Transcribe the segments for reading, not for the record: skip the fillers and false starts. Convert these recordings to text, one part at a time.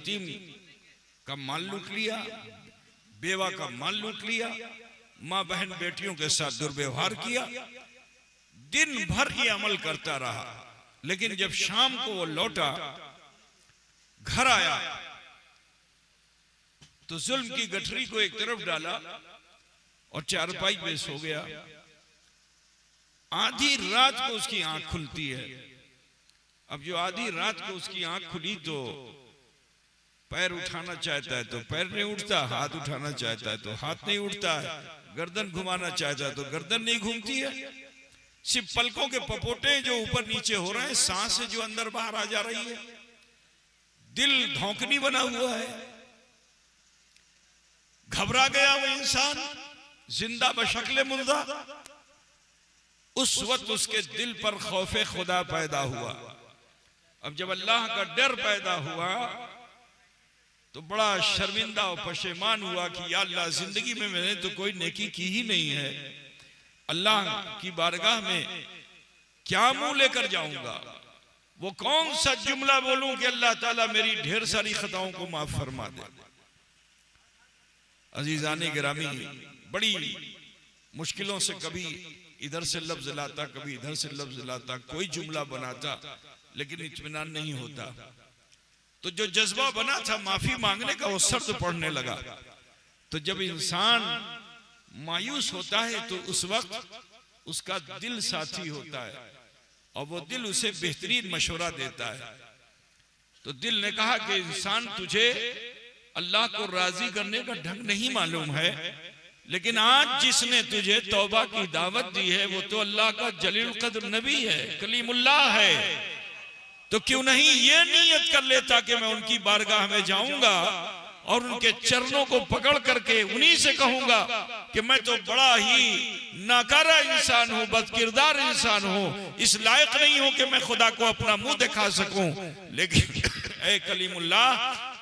यतीम का माल लूट लिया, बेवा का माल लूट लिया, माँ बहन बेटियों के साथ दुर्व्यवहार किया। दिन भर ये अमल करता रहा, लेकिन जब शाम को वो लौटा, घर आया तो जुल्म की गठरी को एक तरफ डाला और चारपाई पे सो गया। आधी रात को उसकी आंख खुलती है। अब जो आधी रात को उसकी आंख खुली तो पैर उठाना चाहता है तो पैर नहीं उठता, हाथ उठाना चाहता है तो हाथ नहीं उठता है, गर्दन घुमाना चाहता है तो गर्दन नहीं घूमती है। सिर्फ पलकों के पपोटे जो ऊपर नीचे हो रहे हैं, सांस जो अंदर बाहर आ जा रही है, दिल धौंकनी बना हुआ है। घबरा गया वो इंसान, जिंदा बशक्ल मुर्दा। उस वक्त उसके दिल पर खौफे खुदा पैदा हुआ। अब जब अल्लाह का डर पैदा हुआ तो बड़ा शर्मिंदा और पशेमान हुआ कि या अल्लाह, जिंदगी में मैंने तो कोई नेकी की ही नहीं है, अल्लाह की बारगाह में क्या मुंह लेकर जाऊंगा? वो कौन सा जुमला बोलूं कि अल्लाह ताला मेरी ढेर सारी खताओं को माफ फरमा दे। अजीजाने गिरामी, बड़ी मुश्किलों से कभी इधर से लफ्ज लाता, कभी इधर से लफ्ज लाता, कोई जुमला बनाता, लेकिन इत्मीनान नहीं होता। तो जो जज्बा बना था माफी मांगने का, वो शब्द पढ़ने लगा। तो जब इंसान मायूस होता है तो उस वक्त उसका दिल साथी होता है और वो दिल उसे बेहतरीन मशवरा देता है। तो दिल ने कहा कि इंसान, तुझे अल्लाह को राजी करने का ढंग नहीं मालूम है, लेकिन आज जिसने तुझे तौबा की दावत दी है वो तो अल्लाह का जलील कद्र नबी है, कलीमुल्लाह है। तो क्यों नहीं ये नियत कर लेता कि मैं उनकी बारगाह में जाऊंगा और उनके चरणों को पकड़ करके उन्हीं से कहूंगा कि मैं तो बड़ा ही नाकारा इंसान हूं, बदकिरदार इंसान हूं, इस लायक नहीं हूं कि मैं खुदा को अपना मुंह दिखा सकूं। लेकिन ऐ कलीमुल्लाह,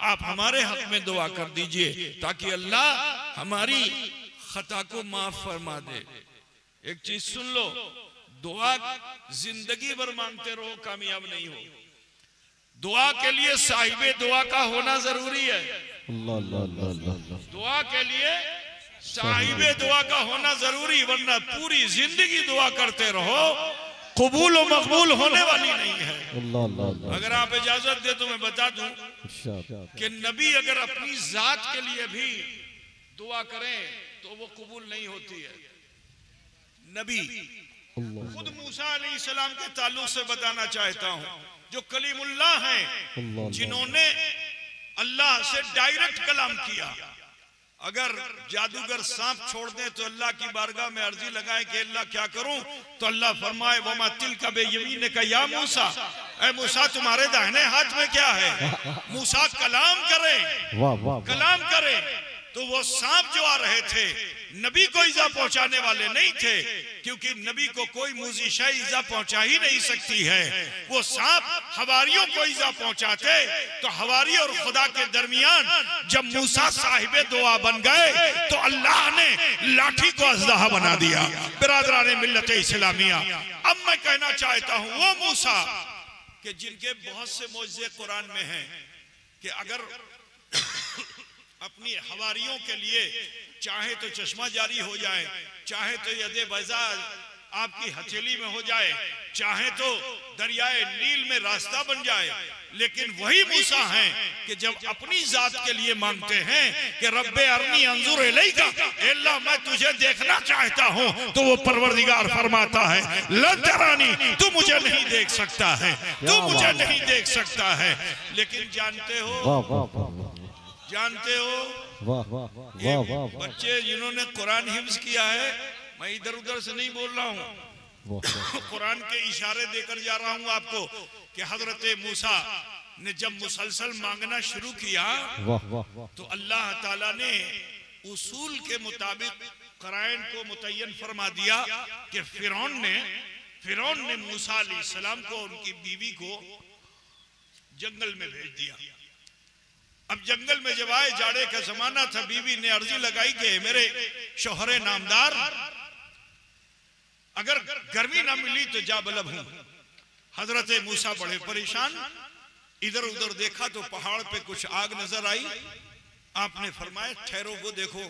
आप हमारे हक में दुआ कर दीजिए ताकि अल्लाह हमारी खता को माफ फरमा दे। एक चीज सुन लो, दुआ जिंदगी भर मांगते रहो, कामयाब नहीं हो। दुआ के लिए साहिबे दुआ का होना जरूरी है। दुआ के लिए साहिबे दुआ का होना जरूरी, वरना पूरी जिंदगी दुआ करते रहो, कबूल और मकबूल होने वाली नहीं है। अगर आप इजाजत दे तो मैं बता दूं कि नबी अगर अपनी जात के लिए भी दुआ करें तो वो कबूल नहीं होती है। नबी खुद मूसा अलैहिस्सलाम के ताल्लुक से बताना चाहता हूं, जो कलीमुल्लाह हैं, जिन्होंने अल्लाह से डायरेक्ट कलाम किया। अगर जादूगर सांप छोड़ दे तो अल्लाह की बारगाह में अर्जी लगाए कि अल्लाह क्या करूं, तो अल्लाह फरमाए वमा तिलका बेयमीन का या मूसा, ऐ मूसा तुम्हारे दाहिने हाथ में क्या है? मूसा कलाम करे, कलाम करे। तो वो सांप जो आ रहे थे नबी को इजा पहुंचाने वाले नहीं थे, क्योंकि नबी को कोई मूजिशा इजा पहुंचा ही नहीं सकती है। वो सांप हवारियों को इजा पहुंचाते तो हवारी और खुदा के दरमियान जब मूसा साहिबे दुआ बन गए तो अल्लाह ने लाठी को अज़दहा बना दिया। बिरादराने मिल्लत इस्लामिया, अब मैं कहना चाहता हूं वो मूसा कि जिनके बहुत से मौजज़े कुरान में हैं कि अगर अपनी हवारियों के लिए चाहे तो चश्मा जारी हो जाए, चाहे तो यदे बैज़ा आपकी हथेली में हो जाए, चाहे तो दरियाए नील में रास्ता बन जाए, लेकिन वही मूसा हैं कि जब अपनी जात के लिए मांगते हैं कि रब्बे अरनी अंजुर इलैका, अल्लाह मैं तुझे देखना चाहता हूं, तो वो परवरदिगार फरमाता है लन तरानी, तू मुझे नहीं देख सकता है, तू मुझे नहीं देख सकता है। लेकिन जानते हो, जानते हो, बच्चे जिन्होंने कुरान हिफ्ज किया है, मैं इधर उधर से नहीं बोल रहा हूँ, कुरान के इशारे देकर जा रहा हूँ आपको कि हजरत मूसा ने जब मुसलसल मांगना शुरू किया तो अल्लाह ताला ने उसूल के मुताबिक कराइन को मुतय्यन फरमा दिया कि फिरौन ने मूसा अलैहिस्सलाम को, उनकी बीवी को जंगल में भेज दिया। अब जंगल में जब आए, जाड़े का जमाना था, बीवी ने अर्जी लगाई कि मेरे शोहरे नामदार, अगर गर्मी ना मिली तो जा बलब हूं। हजरत मूसा बड़े परेशान, इधर उधर देखा तो पहाड़ पे कुछ आग नजर आई। आपने फरमाया ठहरो, वो देखो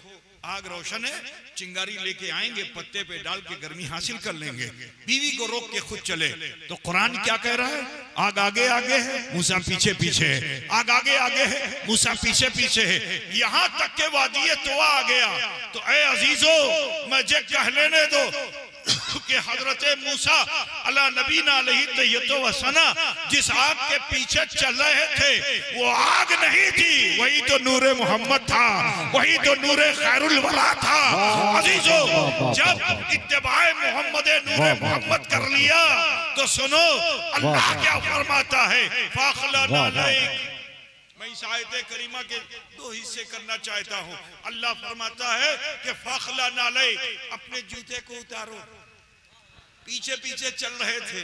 आग रोशन है, चिंगारी लेके आएंगे, पत्ते पे डाल के गर्मी हासिल कर लेंगे। बीवी को रोक के खुद चले। तो कुरान क्या कह रहा है? आग आगे आगे है, मूसा पीछे पीछे है। आग आगे आगे है, मूसा पीछे पीछे है। यहाँ तक के वादी तवा आ गया। तो ऐ अजीजो, मुझे कह लेने दो कि हजरत मूसा अला नबीना अलैहि तय्यतो व सना जिस आग के पीछे चल रहे थे वो आग नहीं थी, वही तो नूरे मोहम्मद था, वही तो नूरे खैरुल वरा था। अजीजो, जब इत्तिबाए मोहम्मद नूरे मोहम्मद कर लिया तो सुनो अल्लाह क्या फरमाता है। फाखलाना अलैक, मैं इस आयत करीमा के दो हिस्से करना चाहता हूँ। अल्लाह फरमाता है कि फाखलाना अलैक, अपने जूते को उतारो। पीछे पीछे चल रहे थे,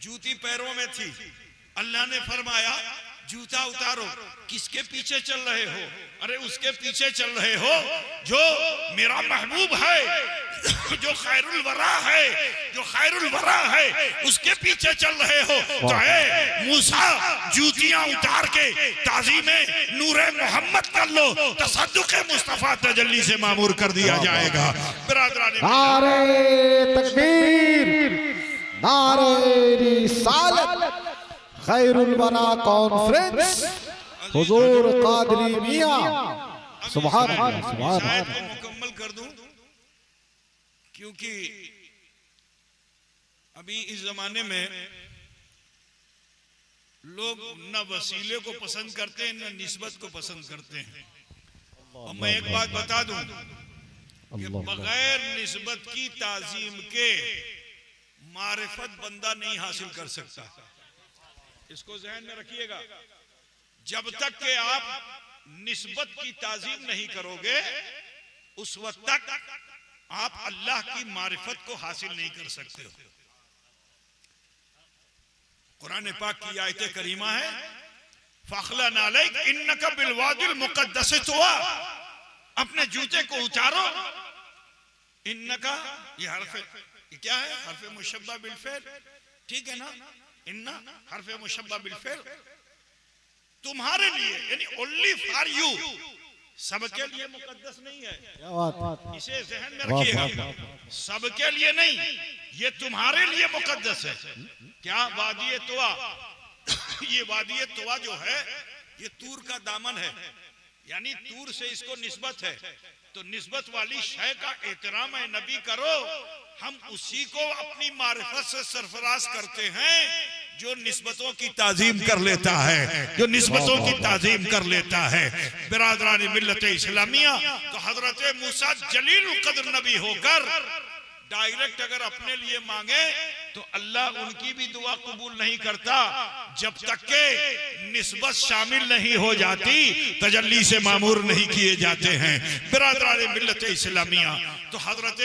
जूती पैरों में थी। अल्लाह ने फरमाया जूता उतारो। किसके पीछे चल रहे हो? अरे उसके पीछे चल रहे हो जो मेरा महबूब है, जो खैरुल वरा है, जो खैरुल वरा है, उसके पीछे चल रहे हो। तो है मूसा, जूतियां उतार के ताज़ीमे नूरे मोहम्मद कर लो, तसद्दुक़े मुस्तफा तजल्ली से मामूर कर दिया जाएगा। नारे तकबीर, नारे रिसालत, खैरुल वरा कॉन्फ्रेंस, हुजूर कादरी मियां। सुभान अल्लाह, सुभान अल्लाह। मुकम्मल कर दूं क्योंकि अभी इस जमाने में लोग न वसीले को पसंद करते हैं न निस्बत को पसंद करते हैं। और मैं एक बात बता दूं कि बगैर निस्बत की ताजीम के मारिफत बंदा नहीं हासिल कर सकता। इसको ज़हन में रखिएगा। जब तक कि आप निस्बत की ताजीम नहीं करोगे उस वक्त तक आप अल्लाह की मारिफत को हासिल नहीं कर सकते हो। कुरान पाक की आयत करीमा है फखलाना अलैक इन्नका बिल वादिल मुक़द्दस तुवा, अपने जूते को उतारो। इन्नका ये हर्फ क्या है? हर्फ मुशब्बा बिल फ़िल, ठीक है ना? इन्ना हर्फ मुशब्बा बिल फ़िल, तुम्हारे लिए यानी ओनली फॉर यू, सबके लिए मुकद्दस नहीं है। इसे ज़हन में रखिएगा, सबके लिए नहीं, ये तुम्हारे लिए मुकद्दस है। क्या? वादी तुवा। ये वादी तुवा जो है ये तूर का दामन है, यानी तूर से इसको निस्बत है। तो निस्बत वाली शय का एहतराम है नबी करो। हम उसी को अपनी मारिफत से सरफराज करते हैं जो निस्बतों की ताजीम कर लेता है, जो निस्बतों की ताजीम कर लेता है। बिरादरान मिल्लत इस्लामिया, तो हजरत मूसा जलील कद्र नबी होकर डायरेक्ट अगर अपने लिए मांगे तो अल्लाह उनकी भी दुआ कबूल नहीं करता जब तक के निस्बत शामिल नहीं हो जाती, तजल्ली से मामूर नहीं किए जाते हैं। बिरादरान मिल्लत इस्लामिया, तो हजरत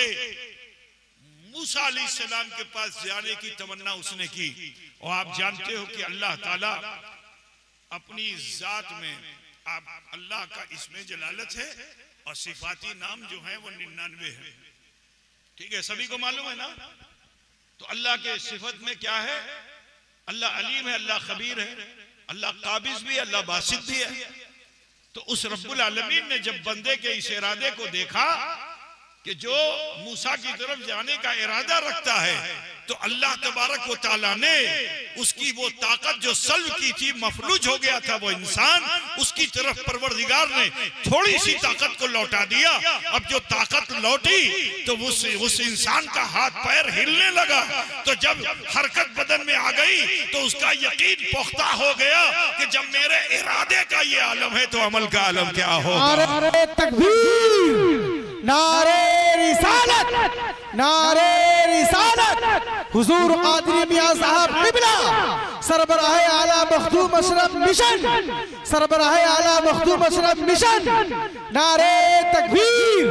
मूसा अलैहिस्सलाम के पास जाने की तमन्ना उसने की। और आप जानते हो कि अल्लाह ताला अपनी जात में, आप अल्लाह का इसमें जलालत है और सिफाती नाम जो है वो 99 है, ठीक है, सभी को मालूम है ना? तो अल्लाह के सिफत में क्या है? अल्लाह अलीम है, अल्लाह खबीर है, अल्लाह काबिज भी है, अल्लाह बासित भी है। तो उस रब्बुल आलमीन ने जब बंदे के इस इरादे को देखा कि जो मूसा की तरफ जाने का इरादा रखता है, तो अल्लाह तबारक व तआला ने उसकी वो ताकत जो सल्ब की थी, मफलूज हो गया था वो इंसान, उसकी तरफ परवरदिगार ने थोड़ी सी ताकत को लौटा दिया। अब जो ताकत लौटी तो उस इंसान का हाथ पैर हिलने लगा। तो जब हरकत बदन में आ गई तो उसका यकीन पुख्ता हो गया कि जब मेरे इरादे का ये आलम है तो अमल का आलम क्या होगा। नारे तकबीर, नारे रिसालत, नारे रिसालत, हुजूर कादरी मियां साहब क़िबला, सरबराह आला मखदूम अशरफ मिशन, सरबराह आला मखदूम अशरफ मिशन। नारे तकबीर,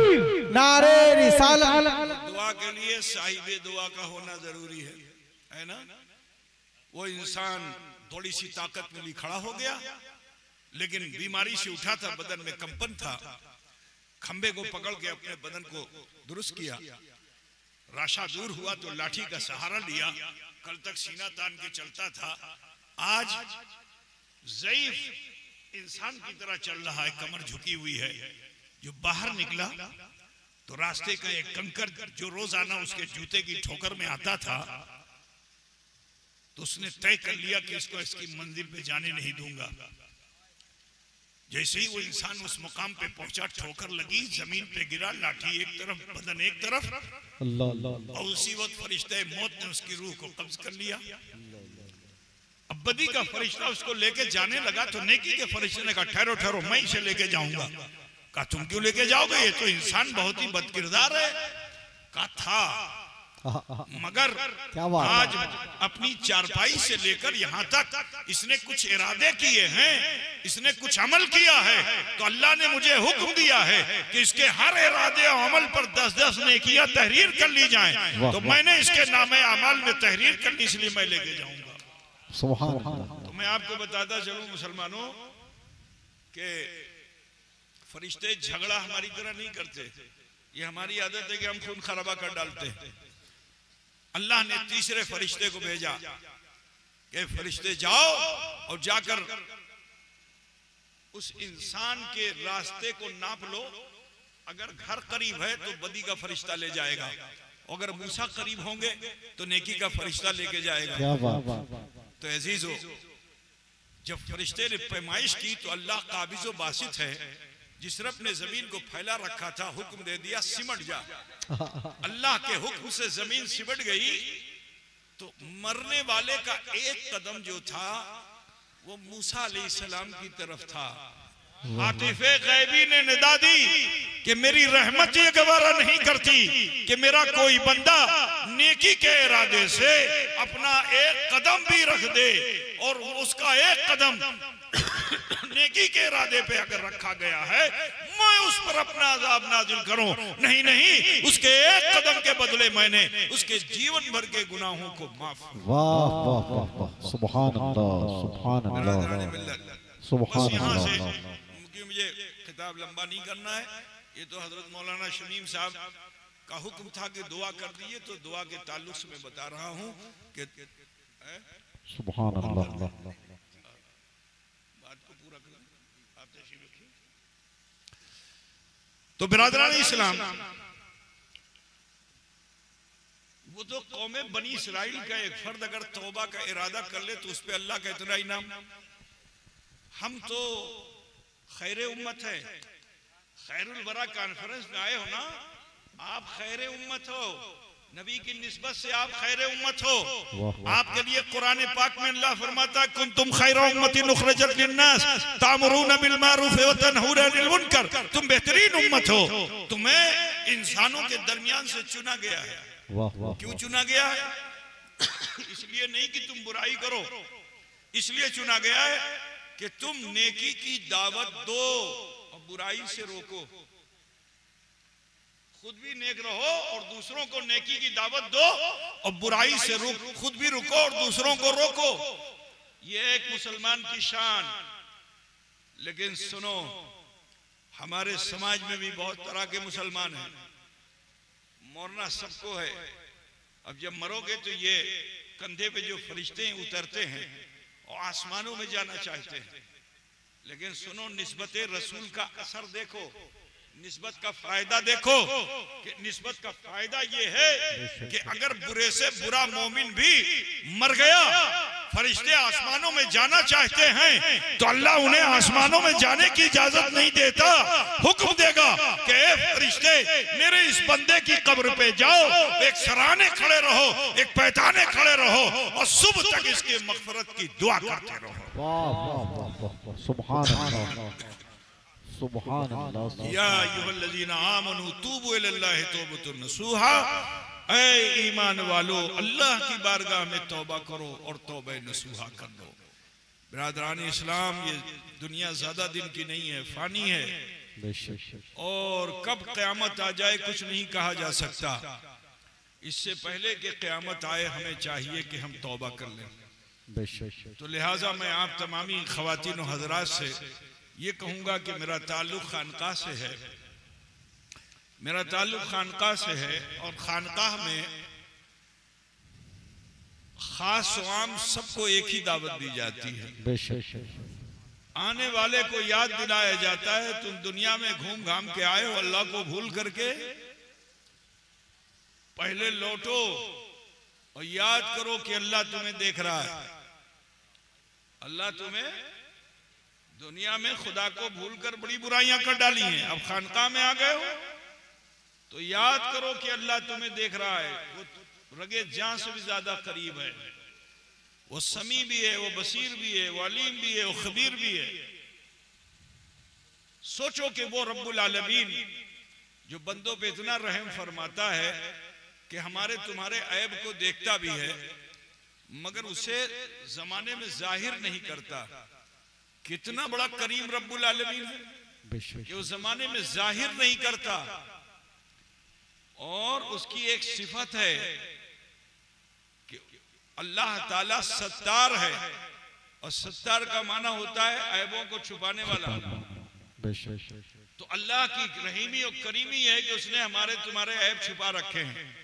नारे रिसालत। दुआ के लिए साहिबे दुआ का होना जरूरी है ना? वो इंसान थोड़ी सी ताकत मिली, खड़ा हो गया, लेकिन बीमारी से उठा था, बदन में कंपन था। खंबे को पकड़ के अपने बदन को दुरुस्त किया, राशा दूर हुआ तो लाठी का सहारा लिया। कल तक सीना तान के चलता था, आज ज़ईफ इंसान की तरह चल रहा है, कमर झुकी हुई है। जो बाहर निकला तो रास्ते का एक कंकर जो रोजाना उसके जूते की ठोकर में आता था, तो उसने तय कर लिया कि इसको इसकी मंजिल पे जाने नहीं दूंगा। जैसे ही वो इंसान उस मुकाम पे पहुंचा, ठोकर लगी, जमीन पे गिरा, लाठी एक तरफ, बदन एक तरफ, और उसी वक्त फरिश्ते मौत ने उसकी रूह को कब्ज कर लिया। अब बदी का फरिश्ता उसको लेके जाने लगा तो नेकी के फरिश्ते ने कहा ठहरो ठहरो, मैं इसे लेके जाऊंगा। कहा तुम क्यों लेके जाओगे, ये तो इंसान बहुत ही बदकिरदार है। कहा था, मगर आज अपनी चारपाई से लेकर यहाँ तक इसने कुछ इरादे किए हैं, इसने कुछ अमल किया है, तो अल्लाह ने मुझे हुक्म दिया है कि इसके हर इरादे और अमल पर 10-10 नेकियां तहरीर कर ली जाएं। तो मैंने इसके नामे अमाल में तहरीर कर ली, इसलिए मैं लेके जाऊंगा। सुभान अल्लाह। तो मैं आपको बताता चलूं मुसलमानों के फरिश्ते झगड़ा हमारी तरह नहीं करते। ये हमारी आदत है कि हम खून खराबा कर डालते हैं। अल्लाह ने तीसरे फरिश्ते को भेजा कि फरिश्ते जाओ और जाकर उस इंसान के रास्ते को नाप लो। अगर घर करीब है तो बदी का फरिश्ता ले जाएगा, अगर मूसा करीब होंगे तो नेकी का फरिश्ता लेके जाएगा। तो अजीजो, जब फरिश्ते ने पैमाइश की तो अल्लाह काबिज़ो बासित है। जिस रब ने जमीन को फैला रखा था, हुक्म दे दिया सिमट जा। अल्लाह के हुक्म से जमीन सिमट गई तो मरने वाले का एक कदम जो था वो मूसा अलैहिस्सलाम की तरफ था। आतिफे गैबी ने निदा दी कि मेरी रहमत ये गवारा नहीं करती कि मेरा कोई बंदा नेकी के इरादे से अपना एक कदम भी रख दे और उसका एक कदम नेकी के इरादे पे अगर रखा गया है, मैं उस पर अपना अज़ाब नाजिल करूं। नहीं नहीं, उसके एक कदम के बदले मैंने उसके जीवन भर के गुनाहों को माफ। वाह वाह वाह वाह, सुभान अल्लाह, सुभान अल्लाह, सुभान अल्लाह। क्योंकि मुझे खिताब लंबा नहीं करना है, ये तो हजरत मौलाना शमीम साहब का हुक्म था कि दुआ कर दीजिए, तो दुआ के ताल्लुक से मैं बता रहा हूँ कि सुभान अल्लाह। तो बिरादरान इस्लाम, वो तो कौमे बनी इसराइल का एक फर्द अगर तौबा का इरादा कर ले तो उस पे अल्लाह का इतना इनाम। हम तो खैर उम्मत है, खैरुल वरा कॉन्फ्रेंस में आए हो ना, आप खैर उम्मत हो, नबी की निस्बत से आप खैर उम्मत हो। आपके लिए कुरान पाक में अल्लाह फरमाता कुंतुम खैर उम्मतिन उखरिजत लिन्नास तामुरून बिल मारूफ व तनहून अनिल मुनकर, तुम बेहतरीन उम्मत हो। तुम्हें इंसानों के दरमियान से चुना गया है। क्यों चुना गया है? इसलिए नहीं कि तुम बुराई करो, इसलिए चुना गया है कि तुम नेकी की दावत दो और बुराई से रोको। खुद भी नेक रहो और दूसरों को नेकी की दावत दो और बुराई से खुद भी रुको और दूसरों को रोको। ये एक मुसलमान की शान। लेकिन सुनो, हमारे समाज में भी बहुत तरह के मुसलमान हैं। मरना सबको है। अब जब मरोगे तो ये कंधे पे जो फरिश्ते उतरते हैं और आसमानों में जाना चाहते हैं। लेकिन सुनो, निस्बत रसूल का असर देखो, निस्बत का फायदा देखो। कि निस्बत का फायदा ये है कि अगर बुरे से बुरा मोमिन भी मर गया, फरिश्ते आसमानों में जाना चाहते हैं तो अल्लाह उन्हें आसमानों में जाने की इजाजत नहीं देता। हुक्म देगा कि ए फरिश्ते, मेरे इस बंदे की कब्र पे जाओ, एक सराहने खड़े रहो, एक पैताने खड़े रहो और सुबह तक इसकी मग़फ़िरत की दुआ करते रहो। वाह वाह वाह, सुभान अल्लाह, सुभान अल्लाह। या अय्युहल्लज़ीना आमनू तूबू इलल्लाहि तौबतन नसूहा, ऐ ईमान वालो अल्लाह की बारगाह में तौबा करो और तौबे नसूहा कर लो। बिरादरान इस्लाम, ये दुनिया ज्यादा दिन की नहीं है, फानी है और कब क़यामत आ जाए कुछ नहीं कहा जा सकता। इससे पहले कि क़यामत आए हमें चाहिए कि हम तौबा कर लें। तो लिहाजा मैं आप तमामी ख़वातीन और हज़रात से ये कहूँगा कि मेरा ताल्लुक़ खानकाह से है, मेरा ताल्लुक़ खानकाह से है और खानकाह में खास व आम सबको एक ही दावत दी जाती है। बेशक आने वाले को याद दिलाया जाता है तुम दुनिया में घूम घाम के आए हो, अल्लाह को भूल करके पहले लौटो और याद करो कि अल्लाह तुम्हें देख रहा है। अल्लाह तुम्हें दुनिया में खुदा को भूलकर बड़ी बुराइयां कर डाली हैं, अब खानकाह में आ गए हो तो याद करो कि अल्लाह तुम्हें देख रहा है। वो रगे जान से भी ज्यादा करीब है, वो समी भी है, वो बसीर भी है, वो अलीम भी है, वो खबीर भी है। सोचो कि वो रब्बुल आलमीन जो बंदों पे इतना रहम फरमाता है कि हमारे तुम्हारे ऐब को देखता भी है मगर उसे जमाने में जाहिर नहीं करता। कितना बड़ा करीम रब्बुल आलमीन है कि वो जमाने में जाहिर नहीं करता। और उसकी एक सिफत है कि अल्लाह ताला सत्तार है, और सत्तार का माना होता है ऐबों को छुपाने वाला। तो अल्लाह की रहीमी और करीमी है कि उसने हमारे तुम्हारे ऐब छुपा रखे हैं।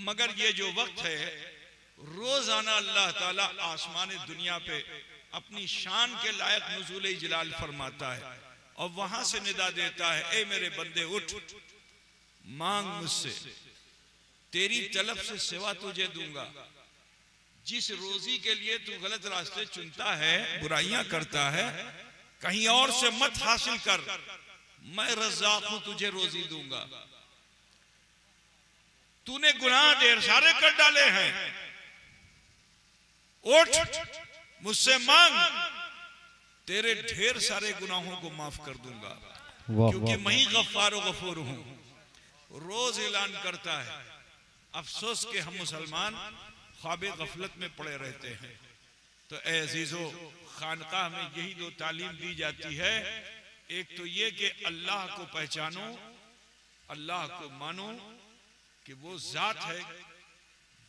मगर ये जो वक्त है रोजाना अल्लाह ताला आसमान दुनिया पे अपनी शान के लायक नुज़ूल जलाल फरमाता है और वहां से निदा देता है, ए मेरे बंदे उठ, मांग मुझसे, तेरी तलब से सिवा तुझे दूंगा। जिस रोजी के लिए तू गलत रास्ते चुनता है, बुराइयां करता है, कहीं और से मत हासिल कर, मैं रज़्ज़ाक़ हूं, तुझे रोजी दूंगा। तूने गुनाह ढेर सारे कर डाले हैं, उठ मुझसे मांग, तेरे ढेर सारे गुनाहों को माफ कर दूंगा, क्योंकि मैं ही गफ्फार व गफूर हूं। रोज ऐलान करता है। अफसोस के हम मुसलमान ख्वाबे गफलत में पड़े रहते हैं। तो ए अजीजो, खानकाह में यही दो तालीम दी जाती है। एक तो ये कि अल्लाह को पहचानो, अल्लाह को मानो कि वो जात है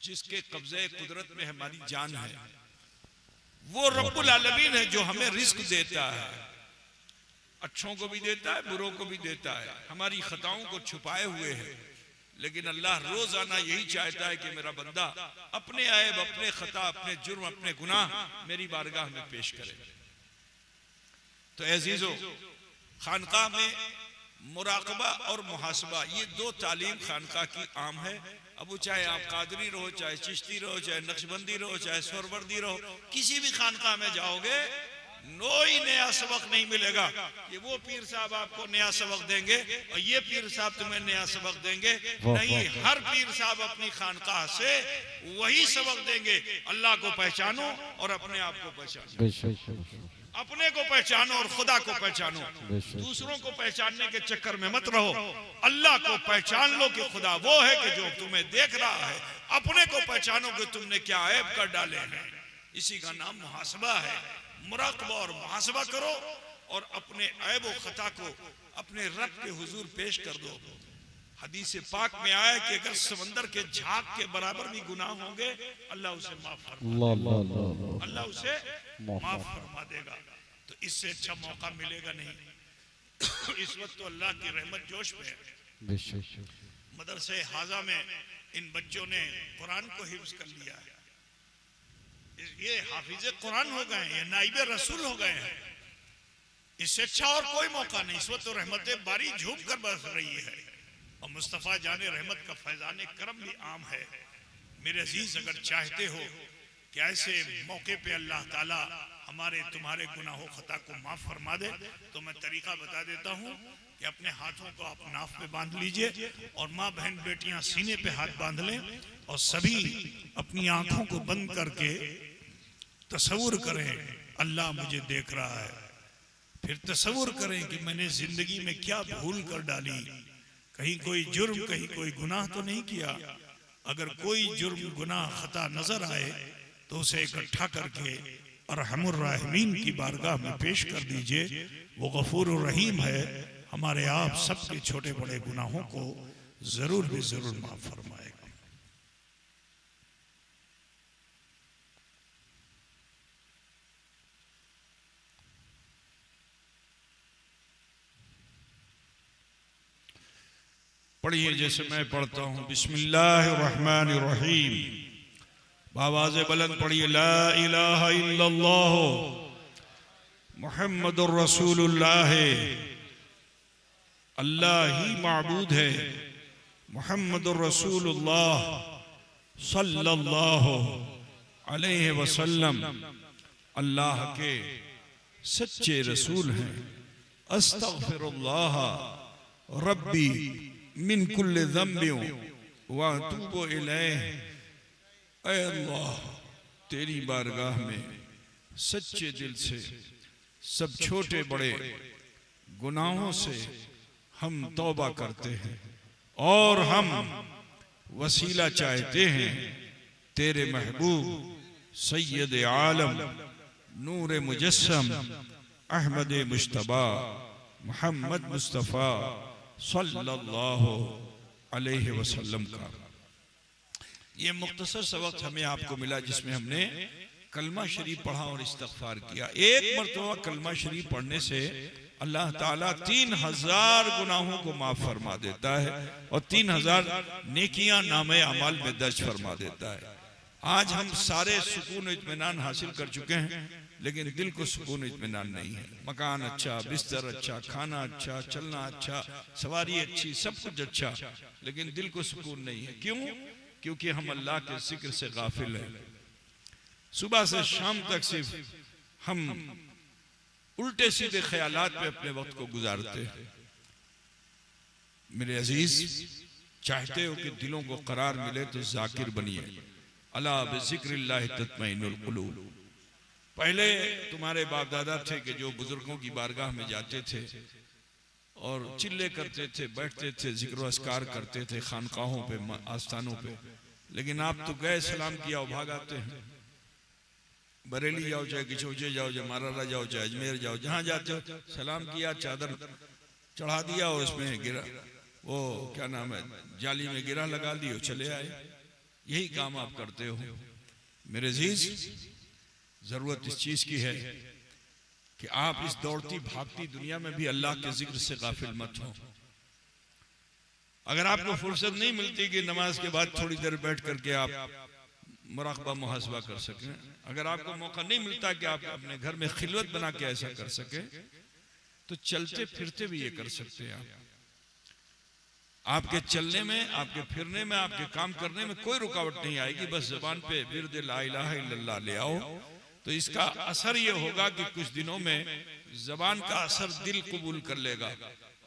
जिसके कब्जे कुदरत में हमारी जान है। वो रब्बुल आलमीन है जो हमें रिस्क देता है, अच्छों को भी देता है, बुरों को भी देता है, हमारी खताओं को छुपाए हुए है। लेकिन अल्लाह रोजाना यही चाहता है कि मेरा बंदा अपने ऐब, अपने खता, अपने जुर्म, अपने गुनाह मेरी बारगाह में पेश करे। तो अजीजों, खानकाह में मुराकबा और मुहासबा, ये दो तालीम खानकाह की आम है। अब वो चाहे आप कादरी रहो, चाहे चिश्ती रहो, चाहे नक्शबंदी रहो, चाहे सोरवर्दी रहो, किसी भी खानकाह में जाओगे कोई नया सबक नहीं मिलेगा। ये वो पीर साहब आपको नया सबक देंगे और ये पीर साहब तुम्हें नया सबक देंगे, नहीं। हर पीर साहब अपनी खानकाह से वही सबक देंगे, अल्लाह को पहचानो और अपने आप को पहचानो। अपने को पहचानो और खुदा को पहचानो, दूसरों को पहचानने के चक्कर में मत रहो। अल्लाह को पहचान लो कि खुदा वो है कि जो तुम्हें देख रहा है। अपने को पहचानो कि तुमने क्या ऐब कर डाले हैं। इसी का नाम मुहासबा है। मुराकबा और मुहासबा करो और अपने ऐब व खता को अपने रब के हुजूर पेश कर दो। हदीस पाक में आया कि अगर समंदर के झाग के बराबर भी गुनाह होंगे, अल्लाह उसे माफ फरमा देगा, अल्लाह उसे माफ फरमा देगा। तो इससे अच्छा मौका मिलेगा नहीं। इस वक्त तो अल्लाह की रहमत जोश में है। मदरसे हाजा में इन बच्चों ने कुरान को हिफ्ज कर लिया है। ये हाफिजे कुरान हो गए हैं, ये नाइबे रसूल हो गए हैं। इससे अच्छा और कोई मौका नहीं। इस वक्त तो रहमतें बारी झूम कर बरस रही है और मुस्तफ़ा जाने रहमत का फैजाने करम भी आम है। मेरे अजीज, अगर चाहते हो कि ऐसे मौके पे अल्लाह ताला हमारे तुम्हारे गुनाहों खता को माफ फरमा दे, तो मैं तरीका बता देता हूँ कि अपने हाथों को आप नाफ पे बांध लीजिए और माँ बहन बेटियां सीने पे हाथ बांध लें और सभी अपनी आंखों को बंद करके तसव्वुर करें अल्लाह मुझे देख रहा है। फिर तसव्वुर करें कि मैंने जिंदगी में क्या भूल कर डाली, कहीं कोई जुर्म, कहीं कोई गुनाह तो नहीं किया। अगर कोई जुर्म, गुनाह, खता नजर आए तो उसे इकट्ठा करके अरहमुर राहिमीन की बारगाह में पेश कर दीजिए। वो गफूर रहीम है, हमारे आप सबके छोटे बड़े गुनाहों को जरूर भी जरूर माफ फरमाएगा। पढ़िए जैसे मैं पढ़ता हूँ। बिस्मिल्लाहिर्रहमानिर्रहीम। आवाज़ बुलंद पढ़िए, ला इलाहा इल्लल्लाह मुहम्मदुर रसूलुल्लाह, अल्लाह ही माबूद है, मुहम्मदुर रसूलुल्लाह सल्लल्लाहु अलैहि वसल्लम अल्लाह के सच्चे रसूल हैं। अस्तगफिरुल्लाह रब्बी मिन कुल्लि ज़म्बिन व अतूबु इलैहि। ऐ अल्लाह, तेरी बारगाह में सच्चे दिल से सब छोटे बड़े गुनाहों से हम तौबा करते हैं और हम वसीला चाहते हैं तेरे महबूब सैयद आलम नूर मुजस्सम अहमद मुश्तबा मोहम्मद मुस्तफ़ा सल्लल्लाहु अलैहि वसल्लम का। ये मुख्तसर सा वक्त हमें आपको मिला जिसमें हमने कलमा शरीफ पढ़ा और इस्तग़फ़ार किया। एक मरतबा कलमा शरीफ पढ़ने से अल्लाह ताला 3000 गुनाहों को माफ फरमा देता है और 3000 नेकियां नामे अमाल में दर्ज फरमा देता है। आज हम सारे सुकून इत्मीनान हासिल कर चुके हैं, लेकिन दिल को सुकून इत्मीनान नहीं है। मकान अच्छा, बिस्तर अच्छा, खाना अच्छा, चलना अच्छा, सवारी अच्छी, सब कुछ अच्छा, लेकिन दिल को सुकून नहीं है। क्यों? क्योंकि हम अल्लाह के जिक्र से गाफिल हैं। सुबह से शाम तक सिर्फ हम उल्टे सीधे ख्यालात पे अपने वक्त को गुजारते हैं। मेरे अजीज, चाहते हो कि दिलों को करार मिले तो जाकिर बनिए। अला बिज़िक्रिल्लाह तत्मइनुल कुलूब। पहले तुम्हारे बाप दादा थे कि जो बुजुर्गों की बारगाह में जाते थे और चिल्ले करते थे, बैठते थे, जिक्र अस्कार करते थे खानकाहों पे, आस्थानों पे। लेकिन आप तो गए, सलाम किया और भाग आते हैं। बरेली जाओ, चाहे किचौचे जाओ, चाहे मारारा जाओ, चाहे अजमेर जाओ, जहां जाते हो सलाम किया, चादर चढ़ा दिया और उसमें गिरा, वो क्या नाम है, जाली में गिरा लगा दी और चले आए। यही काम आप करते हो। मेरे अजीज, जरूरत इस चीज की है कि आप इस दौड़ती भागती दुनिया में भी अल्लाह के जिक्र से गाफिल मत हो। अगर आपको फुर्सत नहीं मिलती कि नमाज के बाद थोड़ी देर बैठ करके आप मुराकबा मुहासबा कर सकें, अगर आपको मौका नहीं मिलता कि आप अपने घर में खिलवत बना के ऐसा कर सके, तो चलते फिरते भी ये कर सकते हैं। आपके चलने में, आपके फिरने में, आपके काम करने में कोई रुकावट नहीं आएगी। बस जुबान पे विर्द ला इलाहा इल्लल्लाह ले आओ, तो इसका असर ये होगा कि कुछ दिनों में जबान का असर दिल कबूल कर लेगा।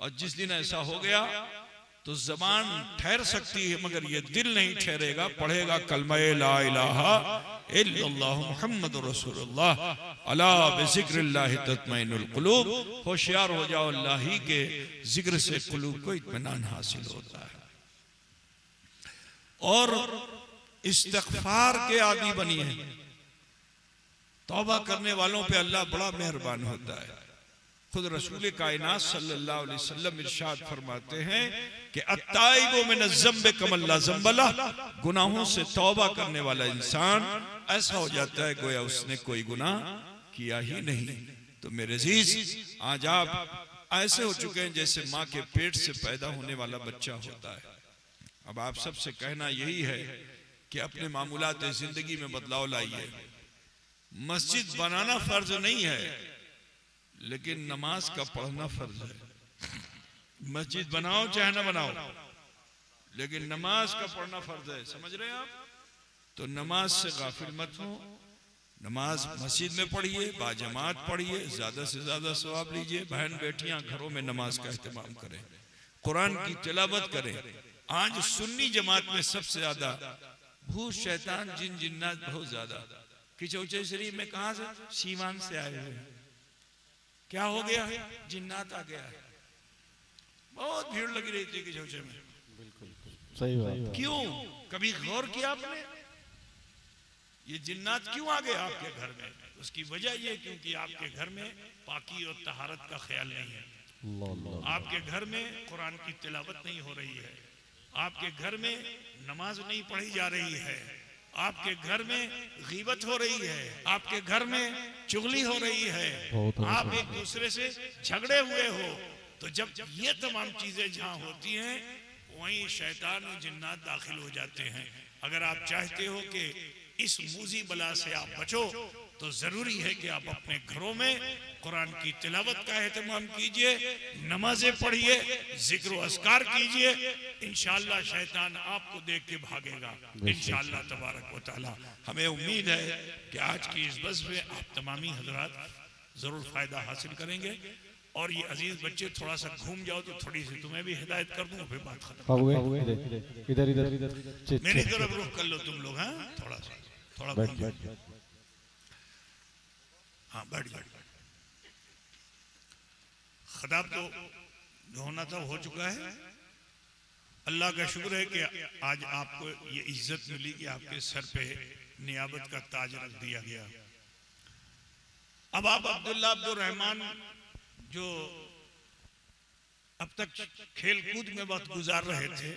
और जिस दिन ऐसा हो गया तो जबान ठहर सकती है मगर ये दिल नहीं ठहरेगा। पढ़ेगा कलमा ला इलाहा इल्लल्लाह मुहम्मदुर रसूलुल्लाह अला बिज़िक्रिल्लाह तत्मइनुल कुलूब। होशियार हो जाओ, अल्लाह ही के जिक्र से कुलूब को इत्मीनान हासिल होता है। और इस्तिग़फ़ार के आदी बनिए। तौबा करने वालों पे अल्लाह बड़ा मेहरबान होता है। खुद रसूल कायनात सल्लल्लाहु अलैहि वसल्लम इरशाद फरमाते हैं कि अत्ताइबु मिनज़्ज़म्बि कमन ला ज़म्ब लह। गुनाहों से तौबा करने वाला इंसान ऐसा हो जाता है गोया उसने कोई गुनाह किया ही नहीं। तो मेरे अजीज, आज आप ऐसे हो चुके हैं जैसे माँ के पेट से पैदा होने वाला बच्चा होता है। अब आप सबसे कहना यही है कि अपने मामूलात जिंदगी में बदलाव लाइए। मस्जिद बनाना फर्ज नहीं है, लेकिन नमाज का पढ़ना फर्ज है। मस्जिद बनाओ चाहे ना बनाओ, लेकिन नमाज का पढ़ना फर्ज है। समझ रहे हैं आप? तो नमाज से गाफिल मत हो। नमाज मस्जिद में पढ़िए, बाजमात पढ़िए, ज्यादा से ज्यादा सवाब लीजिए। बहन बेटियां घरों में नमाज का एहतमाम करें, कुरान की तिलावत करें। आज सुन्नी जमात में सबसे ज्यादा भूत शैतान जिन जिन्नात बहुत ज्यादा। किचौचे शरीफ में कहां से? सीवान से आए हुए। क्या हो गया है? जिन्नात आ गया है। बहुत भीड़ लगी रही थी किचौचे में। बिल्कुल सही बात। क्यों? कभी गौर किया आपने? ये जिन्नात क्यों आ गए आपके घर में? उसकी वजह ये क्योंकि आपके घर में पाकी और तहारत का ख्याल नहीं है। आपके घर में कुरान की तिलावत नहीं हो रही है। आपके घर में नमाज नहीं पढ़ी जा रही है। आपके घर में गीबत हो रही है। आपके घर में चुगली हो रही है। आप एक दूसरे से झगड़े हुए हो। तो जब ये तमाम चीजें जहां होती हैं, वहीं शैतान और जिन्नात दाखिल हो जाते हैं। अगर आप चाहते हो कि इस मूजी बला से आप बचो तो जरूरी है कि आप अपने घरों में कुरान की तिलावत का एहतमाम कीजिए, नमाजें पढ़िए, जिक्र अस्कार कीजिए। इंशाअल्लाह शैतान आपको देख के भागेगा इंशाअल्लाह तबारक व तआला। हमें उम्मीद है कि आज की इस बस में आप तमामी हजरात जरूर फायदा हासिल करेंगे। और ये अजीज बच्चे थोड़ा सा घूम जाओ तो थोड़ी सी तुम्हें भी हिदायत कर दूं, फिर बात खत्म। इधर इधर इधर मेरी तरफ रुख कर लो तुम लोग। हाँ थोड़ा सा थोड़ा घूम जाओ। हाँ बैठ जाओ। खिताब तो जो होना था हो चुका है। अल्लाह का शुक्र है कि आज आपको ये इज्जत मिली कि आपके सर पे नियाबत का ताज रख दिया गया। अब आप अब्दुल्ला अब्दुल रहमान जो अब तक खेल कूद में वक्त गुजार रहे थे,